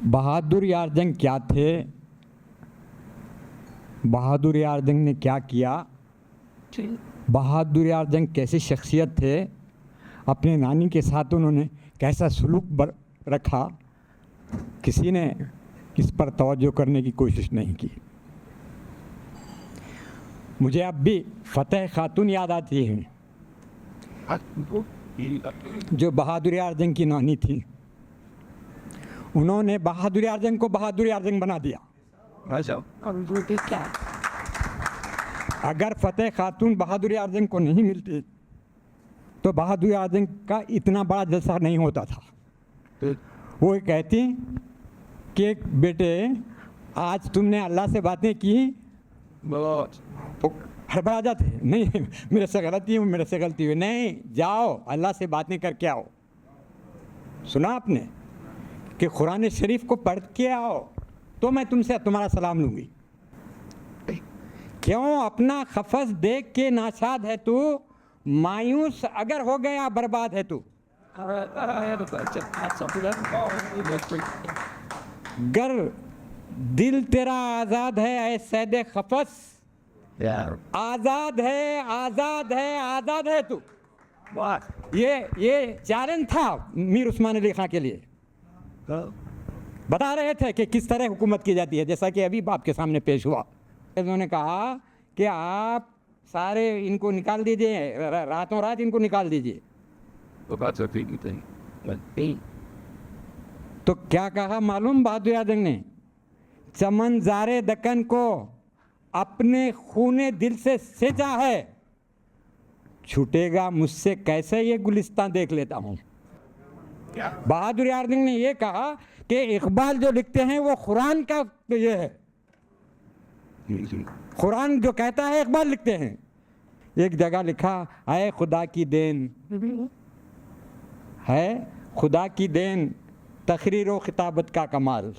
बहादुर यार जंग क्या थे, बहादुर यार जंग ने क्या किया, बहादुर यार जंग कैसी शख्सियत थे, अपने नानी के साथ उन्होंने कैसा सलूक रखा, किसी ने इस पर तवज्जो करने की कोशिश नहीं की। मुझे अब भी फ़तेह खातून याद आती है, जो बहादुर यार जंग की नानी थी। उन्होंने बहादुर यार जंग को बहादुर यार जंग बना दिया। अगर फ़तेह खातून बहादुर यार जंग को नहीं मिलती तो बहादुर यार जंग का इतना बड़ा जलसा नहीं होता था। वो कहती कि बेटे आज तुमने अल्लाह से बातें की, हड़बड़ा जाते, नहीं मेरे से गलती हुई, नहीं जाओ अल्लाह से बातें करके आओ। सुना आपने कि कुरान शरीफ को पढ़ के आओ तो मैं तुमसे तुम्हारा सलाम लूँगी। क्यों अपना खफस देख के नाशाद है तू, मायूस अगर हो गया बर्बाद है तू। गर दिल तेरा आज़ाद है ऐ सैदे खफस, आज़ाद है आज़ाद है आज़ाद है तू। ये चैलेंज था मीर उस्मान अली खां के लिए। बता रहे थे कि किस तरह हुकूमत की जाती है, जैसा कि अभी आपके सामने पेश हुआ। उन्होंने कहा कि आप सारे इनको निकाल दीजिए, रातों रात इनको निकाल दीजिए। तो क्या कहा मालूम बहादुर यार जंग ने, चमन ज़ारे दक्कन को अपने खूने दिल से सेंचा है, छूटेगा मुझसे कैसे ये गुलिस्तान देख लेता हूँ। बहादुर यार जंग ने ये कहा कि इकबाल जो लिखते हैं वो कुरान का ये है, कुरान जो कहता है इकबाल लिखते हैं। एक जगह लिखा है खुदा की देन है, खुदा की देन तकरीर व खिताबत का कमाल,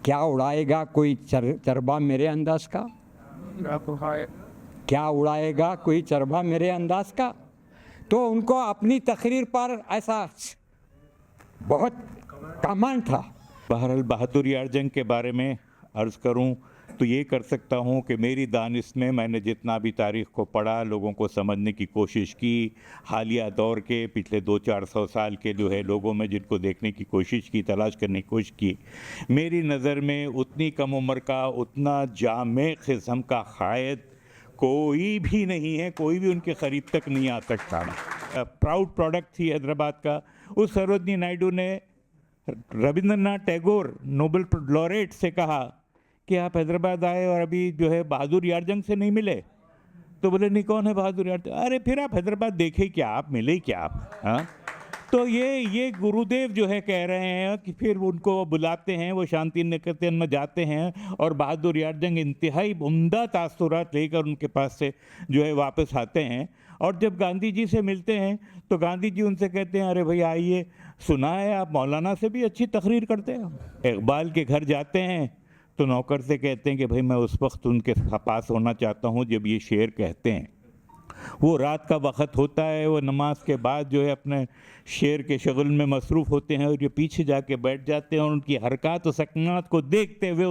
क्या उड़ाएगा कोई चरबा मेरे अंदाज का, क्या उड़ाएगा कोई चरबा मेरे अंदाज का। तो उनको अपनी तकरीर पर ऐसा बहुत कमांड था। बहरहाल बहादुर यार जंग के बारे में अर्ज़ करूं तो ये कर सकता हूं कि मेरी दानिश में मैंने जितना भी तारीख़ को पढ़ा, लोगों को समझने की कोशिश की, हालिया दौर के पिछले 200-400 साल के जो है लोगों में जिनको देखने की कोशिश की, तलाश करने की कोशिश की, मेरी नज़र में उतनी कम उम्र का, उतना जामे क़िस्म का क़ायद कोई भी नहीं है, कोई भी उनके करीब तक नहीं आ सकता। प्राउड प्रोडक्ट थी हैदराबाद का। उस सरोजनी नायडू ने रविंद्रनाथ टैगोर नोबेल लॉरेट से कहा कि आप हैदराबाद आए और अभी जो है बहादुर यार जंग से नहीं मिले। तो बोले नहीं कौन है बहादुर यार जंग? अरे फिर आप हैदराबाद देखे क्या, आप मिले क्या आप? हाँ, तो ये गुरुदेव जो है कह रहे हैं कि फिर उनको बुलाते हैं, वो शांति निकेतन में जाते हैं और बहादुर यार जंग इंतहाई उम्दा तासुरात लेकर उनके पास से जो है वापस आते हैं। और जब गांधी जी से मिलते हैं तो गांधी जी उनसे कहते हैं अरे भाई आइए, सुना है आप मौलाना से भी अच्छी तकरीर करते हैं। इकबाल के घर जाते हैं तो नौकर से कहते हैं कि भाई मैं उस वक्त उनके पास होना चाहता हूँ जब ये शेर कहते हैं। वो रात का वक़्त होता है, वो नमाज के बाद जो है अपने शेर के शगल में मसरूफ़ होते हैं और ये पीछे जाके बैठ जाते हैं और उनकी हरकत और सकनात को देखते हुए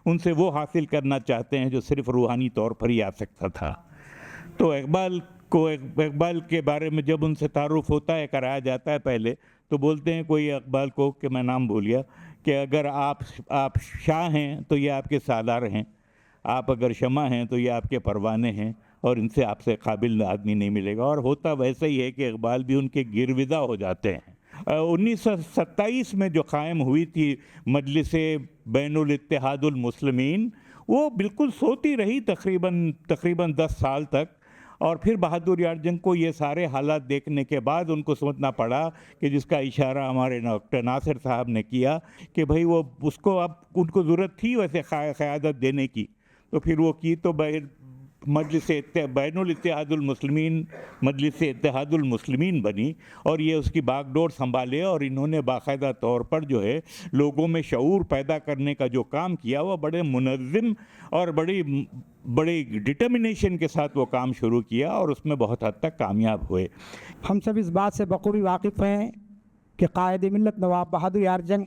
उनसे वो हासिल करना चाहते हैं जो सिर्फ़ रूहानी तौर पर ही आ सकता था। तो इकबाल के बारे में जब उनसे तारुफ होता है, कराया जाता है पहले, तो बोलते हैं कोई इकबाल को कि मैं नाम भूल गया, कि अगर आप शाह हैं तो ये आपके सालार हैं, आप अगर शमा हैं तो ये आपके परवाने हैं और इनसे आपसे काबिल आदमी नहीं मिलेगा। और होता वैसा ही है कि इकबाल भी उनके गिरविदा हो जाते हैं। 1927 में जो कायम हुई थी मजलिस बैनुल इत्तेहादुल मुस्लिमीन, वो बिल्कुल सोती रही तकरीबन 10 साल तक। और फिर बहादुर यार जंग को ये सारे हालात देखने के बाद उनको समझना पड़ा कि जिसका इशारा हमारे डॉक्टर नासिर साहब ने किया कि भाई वो उसको अब उनको ज़रूरत थी वैसे क़यादत देने की, तो फिर वो की तो मजलिस बैनुल इत्तेहादुल मुस्लिमीन बनी और ये उसकी बागडोर संभाले। और इन्होंने बाकायदा तौर पर जो है लोगों में शऊर पैदा करने का जो काम किया वो बड़े मुनज़्ज़म और बड़ी डिटर्मिनेशन के साथ वो काम शुरू किया और उसमें बहुत हद तक कामयाब हुए। हम सब इस बात से बखूबी वाकिफ़ हैं کہ قائد ملت نواب بہادر یار جنگ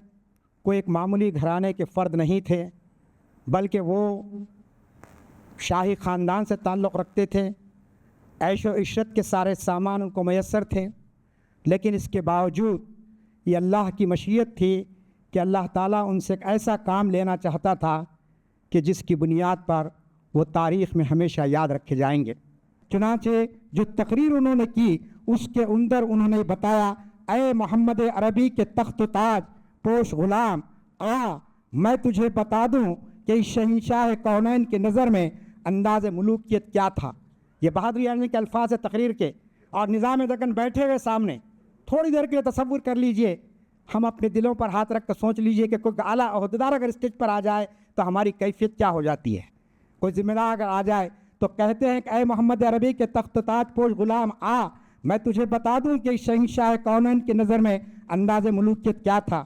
کو ایک معمولی گھرانے کے فرد نہیں تھے، بلکہ وہ شاہی خاندان سے تعلق رکھتے تھے، عیش و عشرت کے سارے سامان ان کو میسر تھے، لیکن اس کے باوجود یہ اللہ کی مشیت تھی کہ اللہ تعالیٰ ان سے ایک ایسا کام لینا چاہتا تھا کہ جس کی بنیاد پر وہ تاریخ میں ہمیشہ یاد رکھے جائیں گے۔ چنانچہ جو تقریر انہوں نے کی اس کے اندر انہوں نے بتایا، اے محمد عربی کے تخت و تاج پوش غلام، میں تجھے بتا دوں کہ اس شہنشاہ کونین کی نظر میں انداز ملوکیت کیا تھا۔ یہ بہادر یار جنگ کے الفاظ ہے تقریر کے، اور نظام دکن بیٹھے ہوئے سامنے۔ تھوڑی دیر کے لیے تصور کر لیجئے، ہم اپنے دلوں پر ہاتھ رکھ کر سوچ لیجئے کہ کوئی اعلیٰ عہدیدار اگر اسٹیج پر آ جائے تو ہماری کیفیت کیا ہو جاتی ہے۔ کوئی ذمہ دار اگر آ جائے تو کہتے ہیں کہ اے محمد عربی کے تخت تاج پوش غلام، میں تجھے بتا دوں کہ شہنشاہ کونین کی نظر میں انداز ملوکیت کیا تھا۔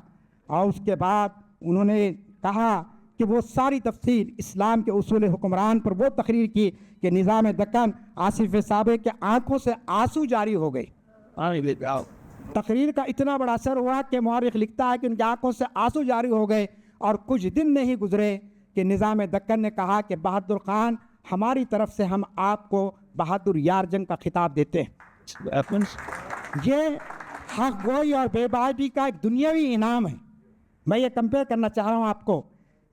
اور اس کے بعد انہوں نے کہا کہ وہ ساری تفصیل اسلام کے اصول حکمران پر وہ تقریر کی کہ نظام دکن آصف سابق کے آنکھوں سے آنسو جاری ہو گئے۔ تقریر کا اتنا بڑا اثر ہوا کہ مورخ لکھتا ہے کہ ان کی آنکھوں سے آنسو جاری ہو گئے، اور کچھ دن نہیں گزرے کہ نظام دکن نے کہا کہ بہادر خان، ہماری طرف سے ہم آپ کو بہادر یار جنگ کا خطاب دیتے ہیں۔ یہ حق گوئی اور بے باکی کا ایک دنیاوی انعام ہے۔ میں یہ کمپیئر کرنا چاہ رہا ہوں آپ کو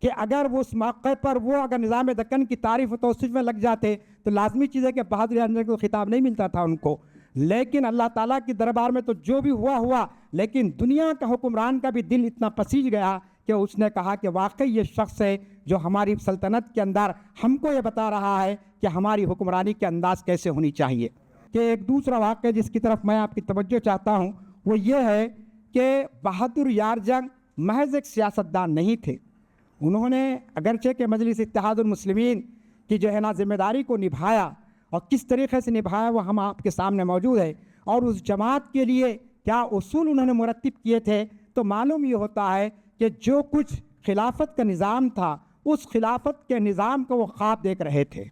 کہ اگر وہ اس موقع پر وہ اگر نظام دکن کی تعریف و توصیف میں لگ جاتے تو لازمی چیز ہے کہ بہادر یار جنگ کو خطاب نہیں ملتا تھا ان کو، لیکن اللہ تعالیٰ کی دربار میں تو جو بھی ہوا، لیکن دنیا کا حکمران کا بھی دل اتنا پسیج گیا کہ اس نے کہا کہ واقعی یہ شخص ہے جو ہماری سلطنت کے اندر ہم کو یہ بتا رہا ہے کہ ہماری حکمرانی کے انداز کیسے ہونی چاہیے۔ کہ ایک دوسرا واقعہ جس کی طرف میں آپ کی توجہ چاہتا ہوں وہ یہ ہے کہ بہادر یار جنگ محض ایک سیاستدان نہیں تھے۔ انہوں نے اگرچہ کہ مجلس اتحاد المسلمین کی جو ہے نا ذمہ داری کو نبھایا، اور کس طریقے سے نبھایا وہ ہم آپ کے سامنے موجود ہے، اور اس جماعت کے لیے کیا اصول انہوں نے مرتب کیے تھے، تو معلوم یہ ہوتا ہے کہ جو کچھ خلافت کا نظام تھا اس خلافت کے نظام کو وہ خواب دیکھ رہے تھے۔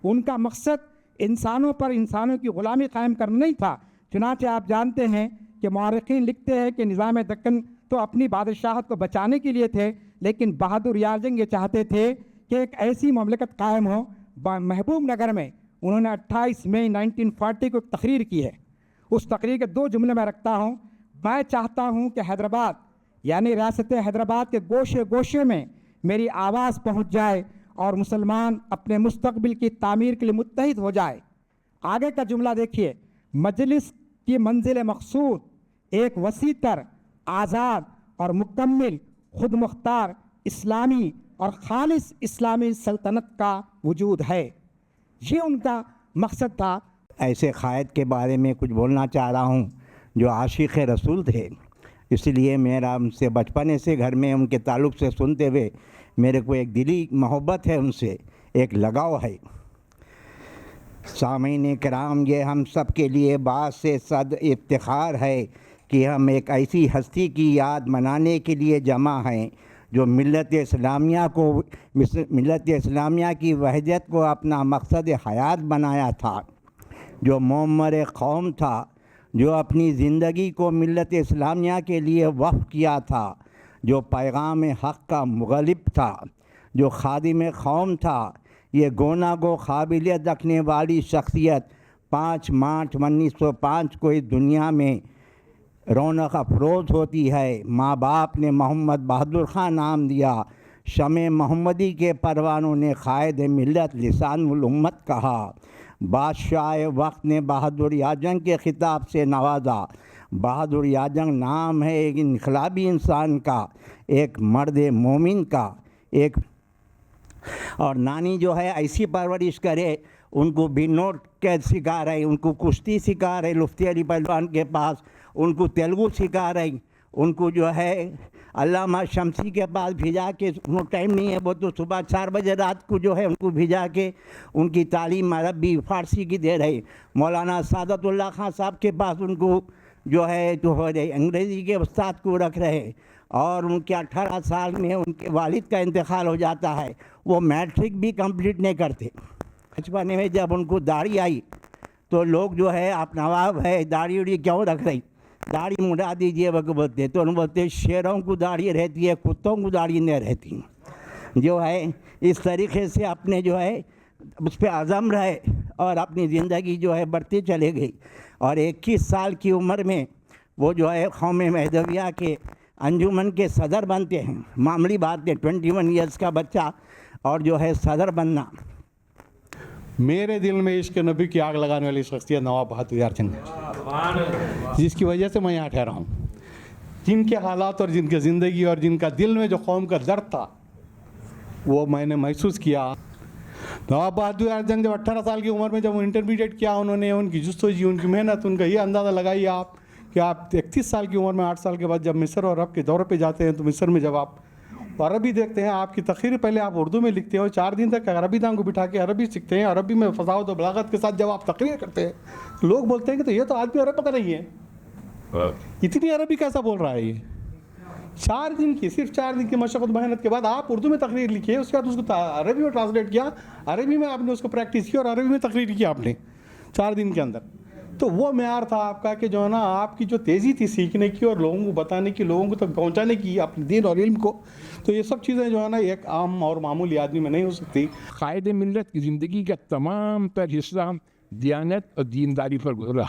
ان کا مقصد انسانوں پر انسانوں کی غلامی قائم کرنا نہیں تھا۔ چنانچہ آپ جانتے ہیں کہ مورخین لکھتے ہیں کہ نظام دکن تو اپنی بادشاہت کو بچانے کے لیے تھے، لیکن بہادر یار جنگ یہ چاہتے تھے کہ ایک ایسی مملکت قائم ہو۔ محبوب نگر میں انہوں نے 28 مئی 1940 کو ایک تقریر کی ہے۔ اس تقریر کے 2 جملے میں رکھتا ہوں، میں چاہتا ہوں کہ حیدرآباد یعنی ریاست حیدرآباد کے گوشے گوشے میں میری آواز پہنچ جائے اور مسلمان اپنے مستقبل کی تعمیر کے لیے متحد ہو جائے۔ آگے کا جملہ دیکھیے، مجلس کی منزل مقصود ایک وسیع تر، آزاد اور مکمل خود مختار اسلامی اور خالص اسلامی سلطنت کا وجود ہے۔ یہ ان کا مقصد تھا۔ ایسے قائد کے بارے میں کچھ بولنا چاہ رہا ہوں جو عاشق رسول تھے، اس لیے میرا ان سے بچپنے سے گھر میں ان کے تعلق سے سنتے ہوئے میرے کو ایک دلی محبت ہے، ان سے ایک لگاؤ ہے۔ سامعین کرام، یہ ہم سب کے لیے باعث صد افتخار ہے کہ ہم ایک ایسی ہستی کی یاد منانے کے لیے جمع ہیں جو ملت اسلامیہ کی وحدت کو اپنا مقصد حیات بنایا تھا، جو معمر قوم تھا، جو اپنی زندگی کو ملت اسلامیہ کے لیے وقف کیا تھا، جو پیغام حق کا مغلب تھا، جو خادم قوم تھا۔ یہ گونا گو قابلیت رکھنے والی شخصیت 5 مارچ 1905 کو اس دنیا میں رونق افروز ہوتی ہے۔ ماں باپ نے محمد بہادر خان نام دیا، شمع محمدی کے پروانوں نے قائد ملت لسان الامت کہا، بادشاہ وقت نے بہادر یار جنگ کے خطاب سے نوازا۔ بہادر یار جنگ نام ہے ایک انقلابی انسان کا، ایک مرد مومن کا، ایک اور نانی جو ہے ایسی پرورش کرے، ان کو بھی نوٹ قید سکھا رہے، ان کو کشتی سکھا رہے لفتی علی پہلوان کے پاس، ان کو تیلگو سکھا رہی، ان کو جو ہے علامہ شمسی کے پاس بھیجا کے، انہوں ٹائم نہیں ہے، وہ تو صبح 4 بجے رات کو جو ہے ان کو بھیجا کے ان کی تعلیم عربی فارسی کی دے رہے۔ مولانا سعادت اللہ خان صاحب کے پاس ان کو جو ہے تو ہو رہے، انگریزی کے استاد کو رکھ رہے، اور ان کے 18 سال میں ان کے والد کا انتقال ہو جاتا ہے۔ وہ میٹرک بھی کمپلیٹ نہیں کرتے۔ بچپنے میں جب ان کو داڑھی آئی تو لوگ جو ہے آپ نواب ہے داڑھی اڑی کیوں رکھ رہی، दाढ़ी मुड़ा दीजिए बोलते, तो उन्होंने बोलते शेरों को दाढ़ी रहती है, कुत्तों को दाढ़ी नहीं रहती। जो है इस तरीके से अपने जो है उस पर आज़म रहे और अपनी ज़िंदगी जो है बढ़ती चले गई। और 21 साल की उम्र में वो जो है कौम महदविया के अंजुमन के सदर बनते हैं। मामूली बात है, 21 ईयर्स का बच्चा और जो है सदर बनना। मेरे दिल में इश्क नबी की आग लगाने वाली शख्सियत नवाब बहादुर यार जंग है, जिसकी वजह से मैं यहाँ ठहरा हूँ। जिनके हालात और जिनकी ज़िंदगी और जिनका दिल में जो कौम का दर्द था वो मैंने महसूस किया। नवाब बहादुर यार जंग जब 18 साल की उम्र में जब वो इंटरमीडिएट किया उन्होंने, उनकी जुस्तोजी, उनकी मेहनत, उनका ये अंदाज़ा लगाइए आप कि आप 31 साल की उम्र में 8 साल के बाद जब मिस्र और अरब के दौरे पे जाते हैं, तो मिस्र में जब आप अरबी देखते हैं, आपकी तकरीर पहले आप उर्दू में लिखते हो, 4 दिन तक अरबी दांग को बिठा के अरबी सीखते हैं, अरबी में फसावत और बलागत के साथ जब आप तकरीर करते हैं, लोग बोलते हैं कि तो ये तो आदमी अरब का नहीं है, इतनी अरबी कैसा बोल रहा है ये। 4 दिन की, सिर्फ 4 दिन की मशक्क़त मेहनत के बाद आप उर्दू में तकरीर लिखिए, उसके बाद उसको अरबी में ट्रांसलेट किया, अरबी में आपने उसको प्रैक्टिस की और अरबी में तकरीर की आपने 4 दिन के अंदर। तो वो मेयार था आपका कि जो है ना, आपकी जो तेज़ी थी सीखने की और लोगों को बताने की, लोगों को तक पहुंचाने की अपने दीन और इल्म को, तो ये सब चीज़ें जो है ना एक आम और मामूली आदमी में नहीं हो सकती। कायद मिलत की ज़िंदगी का तमाम तर हिस्सा दियानत और दीनदारी पर गुजरा।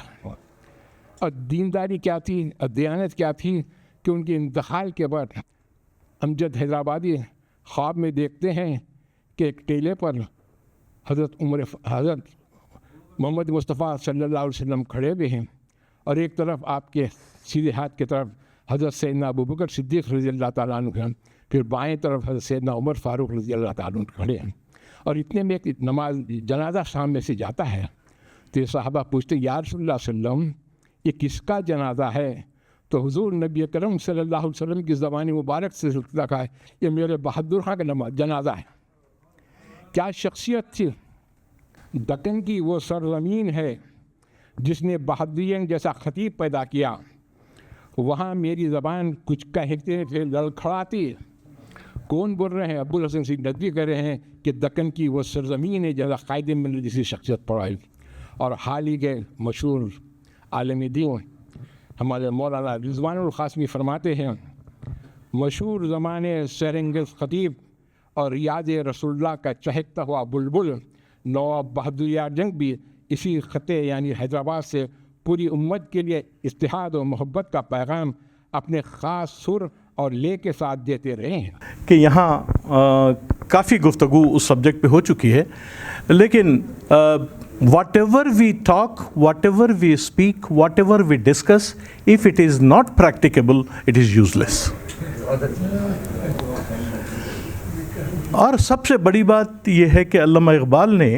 और दीनदारी क्या थी और दियानत क्या थी कि उनके इंतकाल के बाद अमजद हैदराबादी ख्वाब में देखते हैं कि एक टेले पर हज़रत मोहम्मद मुस्तफ़ा सल्लल्लाहु अलैहि वसल्लम खड़े हुए हैं और एक तरफ आपके सीधे हाथ की तरफ हज़रत सैयदना अबू बकर सिद्दीक़ रज़ी अल्लाह ताला अन्हु हैं, फिर बाएं तरफ हज़रत सैयदना उमर फ़ारूक रज़ी अल्लाह ताला अन्हु खड़े हैं। और इतने में एक नमाज जनाजा सामने से जाता है, तो ये साहबा पूछते या रसूलुल्लाह सल्लल्लाहु अलैहि वसल्लम ये किसका जनाजा है? तो हुज़ूर नबी करम सल्लल्लाहु अलैहि वसल्लम की ज़बान मुबारक से कहा है ये मेरे बहादुर खां का जनाजा है। क्या शख्सियत थी! दक्कन की वो सरज़मीन है जिसने बहादुरियन जैसा ख़तीब पैदा किया। वहाँ मेरी ज़बान कुछ कहते थे लड़खड़ाती। कौन बोल रहे हैं? अब्बुल हसन सिंह नदवी कह रहे हैं कि दक्कन की वो सरज़मीन है जैसा कायद मिलत जैसी शख्सियत पढ़ाई। और हाल ही के मशहूर आलमी दीन हमारे मौलाना रिज़वानुल क़ासिमी फरमाते हैं, मशहूर ज़माने सरंगेज़ ख़तीब और रियाज़ रसूलुल्लाह का चहकता हुआ बुलबुल नवाब बहादुर यार जंग भी इसी ख़त्े यानी हैदराबाद से पूरी उम्मत के लिए इत्तेहाद और मोहब्बत का पैगाम अपने ख़ास सुर और ले के साथ देते रहे हैं। कि यहाँ काफ़ी गुफ्तगू उस सब्जेक्ट पे हो चुकी है, लेकिन whatever we talk, whatever we speak, whatever we discuss, if it is not practicable, it is useless. और सबसे बड़ी बात यह है कि अल्लामा इकबाल ने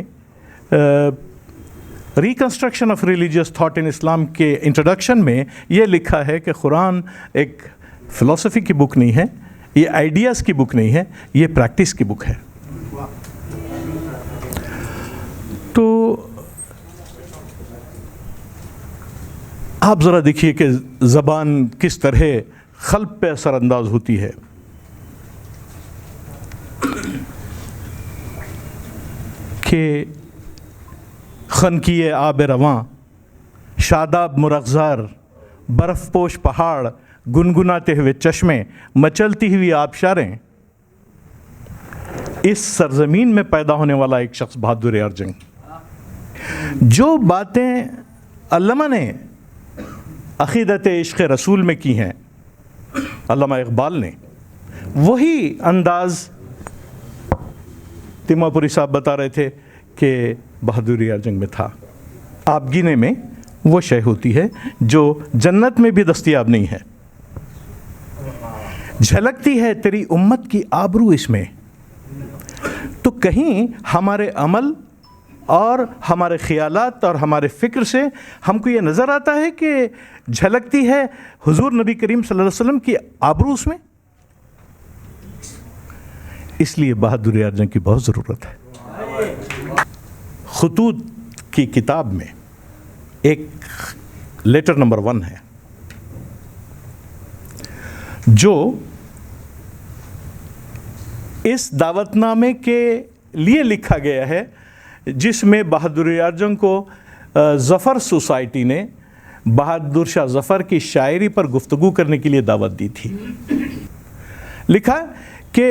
reconstruction of religious thought in Islam के इंट्रोडक्शन में ये लिखा है कि कुरान एक फ़िलासफ़ी की बुक नहीं है, ये आइडियाज़ की बुक नहीं है, ये प्रैक्टिस की बुक है। तो आप ज़रा देखिए कि ज़बान किस तरह क़ल्ब पे असरअंदाज होती है। कि खनकिए आब रवां, शादाब मुरग़्ज़ार, बर्फ़पोश पहाड़, गुनगुनाते हुए चश्मे, मचलती हुई आबशारें, इस सरज़मीन में पैदा होने वाला एक शख्स बहादुर यार जंग। जो बातें अल्लामा ने अक़ीदत इश्क़ रसूल में की हैं, अल्लामा इक़बाल ने, वही अंदाज़ तिमापुरी साहब बता रहे थे कि बहादुर यार जंग में था। आबगीने में वो शय होती है जो जन्नत में भी दस्तयाब नहीं है। झलकती है तेरी उम्मत की आबरू इसमें। तो कहीं हमारे अमल और हमारे ख़यालात और हमारे फ़िक्र से हमको ये नज़र आता है कि झलकती है हुज़ूर नबी करीम सल्लल्लाहु अलैहि वसल्लम की आबरू उसमें। इसलिए बहादुर यार जंग की बहुत ज़रूरत है। ख़ुतूत की किताब में एक लेटर नंबर 1 है जो इस दावतनामे के लिए लिखा गया है, जिसमें बहादुर यार जंग को ज़फ़र सोसाइटी ने बहादुर शाह ज़फ़र की शायरी पर गुफ्तगू करने के लिए दावत दी थी। लिखा कि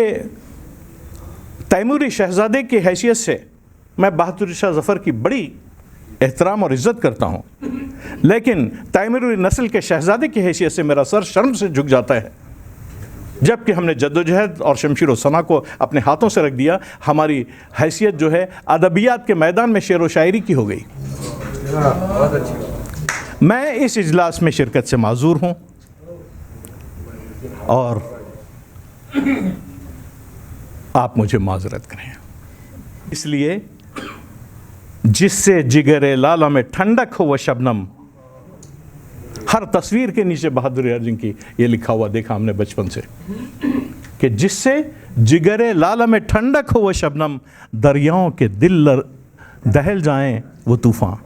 तैमूरी शहज़ादे की हैसियत से मैं बहादुर शाह ज़फ़र की बड़ी एहतराम और इज़्ज़त करता हूँ, लेकिन तैमूरी नस्ल के शहज़ादे की हैसियत से मेरा सर शर्म से झुक जाता है। जबकि हमने जद्दोजहद और शमशीर व सना को अपने हाथों से रख दिया, हमारी हैसियत जो है अदबियात के मैदान में शेर व शायरी की हो गई। मैं इस इजलास में शिरकत से माजूर हूँ और आप मुझे माजरत करें। इसलिए जिससे जिगरे लाला में ठंडक हो वो शबनम, हर तस्वीर के नीचे बहादुर अर्जन की ये लिखा हुआ देखा हमने बचपन से कि जिससे जिगरे लाला में ठंडक हो वो शबनम, दरियाओं के दिल दहल जाएं वो तूफ़ान।